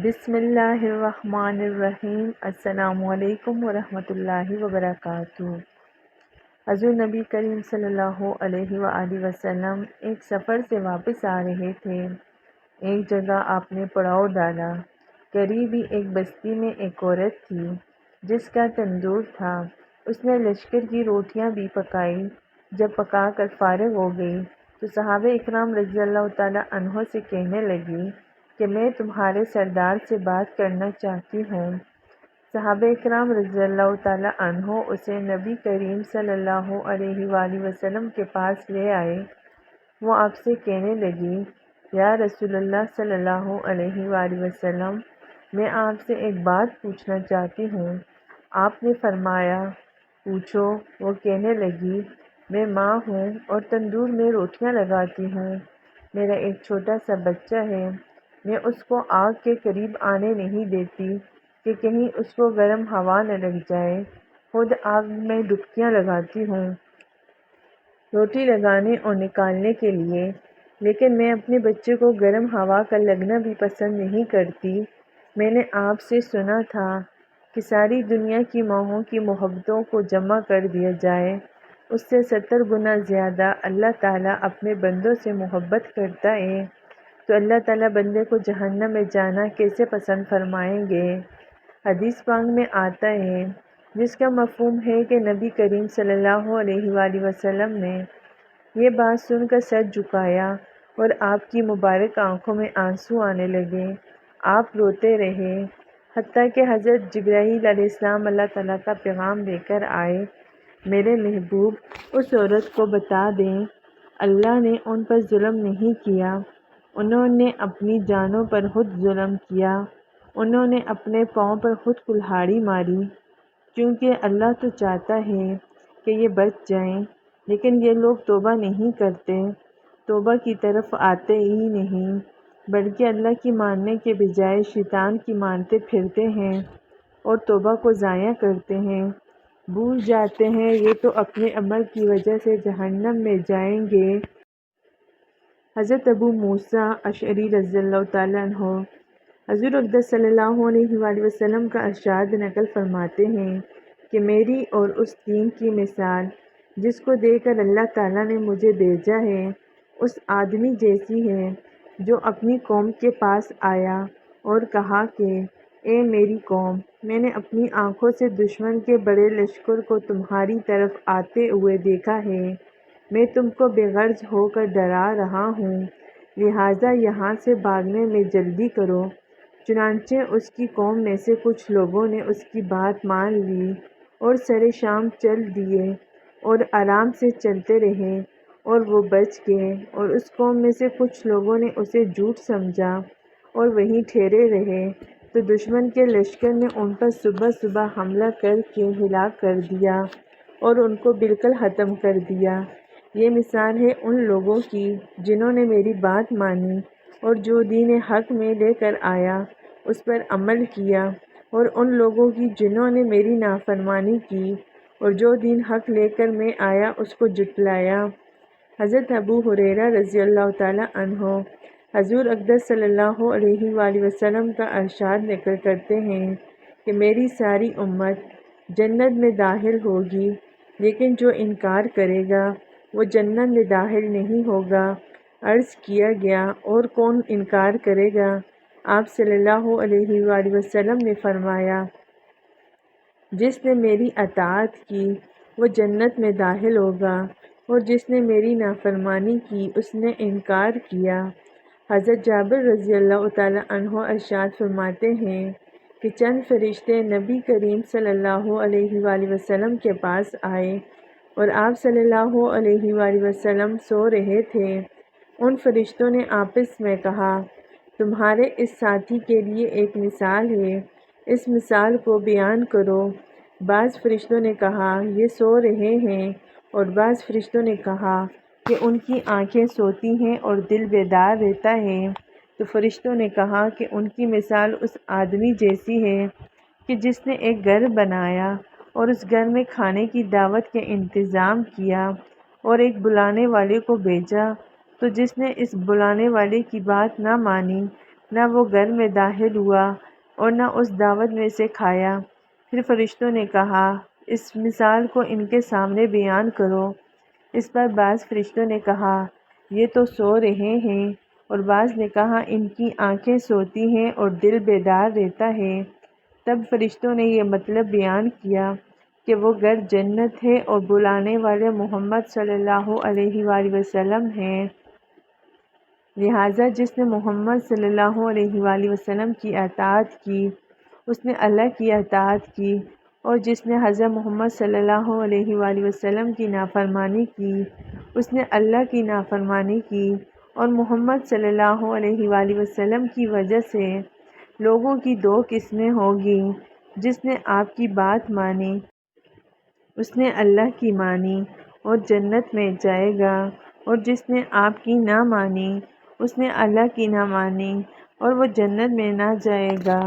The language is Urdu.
بسم اللہ الرحمن الرحیم۔ السلام علیکم ورحمۃ اللہ وبرکاتہ۔ حضور نبی کریم صلی اللہ علیہ وآلہ وسلم ایک سفر سے واپس آ رہے تھے۔ ایک جگہ آپ نے پڑاؤ ڈالا۔ قریب ہی ایک بستی میں ایک عورت تھی جس کا تندور تھا۔ اس نے لشکر کی روٹیاں بھی پکائی۔ جب پکا کر فارغ ہو گئی تو صحابہ اکرام رضی اللہ تعالیٰ عنہ سے کہنے لگی کہ میں تمہارے سردار سے بات کرنا چاہتی ہوں۔ صحابہ اکرام رضی اللہ تعالیٰ عنہ اسے نبی کریم صلی اللہ علیہ وآلہ وسلم کے پاس لے آئے۔ وہ آپ سے کہنے لگی، یا رسول اللہ صلی اللہ علیہ وآلہ وسلم، میں آپ سے ایک بات پوچھنا چاہتی ہوں۔ آپ نے فرمایا، پوچھو۔ وہ کہنے لگی، میں ماں ہوں اور تندور میں روٹیاں لگاتی ہوں۔ میرا ایک چھوٹا سا بچہ ہے۔ میں اس کو آگ کے قریب آنے نہیں دیتی کہ کہیں اس کو گرم ہوا نہ لگ جائے۔ خود آگ میں ڈبکیاں لگاتی ہوں روٹی لگانے اور نکالنے کے لیے، لیکن میں اپنے بچے کو گرم ہوا کا لگنا بھی پسند نہیں کرتی۔ میں نے آپ سے سنا تھا کہ ساری دنیا کی ماؤں کی محبتوں کو جمع کر دیا جائے، اس سے 70 گنا زیادہ اللہ تعالیٰ اپنے بندوں سے محبت کرتا ہے، تو اللہ تعالیٰ بندے کو جہنم میں جانا کیسے پسند فرمائیں گے؟ حدیث پاک میں آتا ہے، جس کا مفہوم ہے کہ نبی کریم صلی اللہ علیہ وآلہ وسلم نے یہ بات سن کر سر جھکایا اور آپ کی مبارک آنکھوں میں آنسو آنے لگے۔ آپ روتے رہے، حتیٰ کہ حضرت جبرائیل علیہ السلام اللہ تعالیٰ کا پیغام لے کر آئے، میرے محبوب اس عورت کو بتا دیں، اللہ نے ان پر ظلم نہیں کیا، انہوں نے اپنی جانوں پر خود ظلم کیا، انہوں نے اپنے پاؤں پر خود کلہاڑی ماری، کیونکہ اللہ تو چاہتا ہے کہ یہ بچ جائیں، لیکن یہ لوگ توبہ نہیں کرتے، توبہ کی طرف آتے ہی نہیں، بلکہ اللہ کی ماننے کے بجائے شیطان کی مانتے پھرتے ہیں اور توبہ کو ضائع کرتے ہیں، بھول جاتے ہیں یہ تو اپنے عمل کی وجہ سے جہنم میں جائیں گے۔ حضرت ابو موسیٰ اشعری رضی اللہ تعالیٰ عنہ حضور اقدس صلی اللہ علیہ وآلہ وسلم کا ارشاد نقل فرماتے ہیں کہ میری اور اس دین کی مثال جس کو دے کر اللہ تعالیٰ نے مجھے بھیجا ہے، اس آدمی جیسی ہے جو اپنی قوم کے پاس آیا اور کہا کہ اے میری قوم، میں نے اپنی آنکھوں سے دشمن کے بڑے لشکر کو تمہاری طرف آتے ہوئے دیکھا ہے، میں تم کو بے غرض ہو کر ڈرا رہا ہوں، لہٰذا یہاں سے بھاگنے میں جلدی کرو۔ چنانچہ اس کی قوم میں سے کچھ لوگوں نے اس کی بات مان لی اور سر شام چل دیے اور آرام سے چلتے رہے اور وہ بچ گئے، اور اس قوم میں سے کچھ لوگوں نے اسے جھوٹ سمجھا اور وہیں ٹھہرے رہے، تو دشمن کے لشکر نے ان پر صبح صبح حملہ کر کے ہلاک کر دیا اور ان کو بالکل ختم کر دیا۔ یہ مثال ہے ان لوگوں کی جنہوں نے میری بات مانی اور جو دین حق میں لے کر آیا اس پر عمل کیا، اور ان لوگوں کی جنہوں نے میری نافرمانی کی اور جو دین حق لے کر میں آیا اس کو جھٹلایا۔ حضرت ابو ہریرہ رضی اللہ تعالیٰ عنہ حضور اقدس صلی اللہ علیہ وآلہ وسلم کا ارشاد نقل کرتے ہیں کہ میری ساری امت جنت میں داخل ہوگی، لیکن جو انکار کرے گا وہ جنت میں داخل نہیں ہوگا۔ عرض کیا گیا، اور کون انکار کرے گا؟ آپ صلی اللہ علیہ وآلہ وسلم نے فرمایا، جس نے میری اطاعت کی وہ جنت میں داخل ہوگا، اور جس نے میری نافرمانی کی اس نے انکار کیا۔ حضرت جابر رضی اللہ تعالیٰ عنہ ارشاد فرماتے ہیں کہ چند فرشتے نبی کریم صلی اللہ علیہ وآلہ وسلم کے پاس آئے اور آپ صلی اللہ علیہ وآلہ وسلم سو رہے تھے۔ ان فرشتوں نے آپس میں کہا، تمہارے اس ساتھی کے لیے ایک مثال ہے، اس مثال کو بیان کرو۔ بعض فرشتوں نے کہا، یہ سو رہے ہیں، اور بعض فرشتوں نے کہا کہ ان کی آنکھیں سوتی ہیں اور دل بیدار رہتا ہے۔ تو فرشتوں نے کہا کہ ان کی مثال اس آدمی جیسی ہے کہ جس نے ایک گھر بنایا اور اس گھر میں کھانے کی دعوت کا انتظام کیا اور ایک بلانے والے کو بھیجا، تو جس نے اس بلانے والے کی بات نہ مانی نہ وہ گھر میں داخل ہوا اور نہ اس دعوت میں سے کھایا۔ پھر فرشتوں نے کہا، اس مثال کو ان کے سامنے بیان کرو۔ اس پر بعض فرشتوں نے کہا، یہ تو سو رہے ہیں، اور بعض نے کہا، ان کی آنکھیں سوتی ہیں اور دل بیدار رہتا ہے۔ تب فرشتوں نے یہ مطلب بیان کیا کہ وہ گھر جنت ہے اور بلانے والے محمد صلی اللہ علیہ وآلہ وسلم ہیں۔ لہٰذا جس نے محمد صلی اللہ علیہ وآلہ وسلم کی اطاعت کی اس نے اللہ کی اطاعت کی، اور جس نے حضرت محمد صلی اللہ علیہ وآلہ وسلم کی نافرمانی کی اس نے اللہ کی نافرمانی کی۔ اور محمد صلی اللہ علیہ وآلہ وسلم کی وجہ سے لوگوں کی دو قسمیں ہوگی، جس نے آپ کی بات مانی اس نے اللہ کی مانی اور جنت میں جائے گا، اور جس نے آپ کی نہ مانی اس نے اللہ کی نہ مانی اور وہ جنت میں نہ جائے گا۔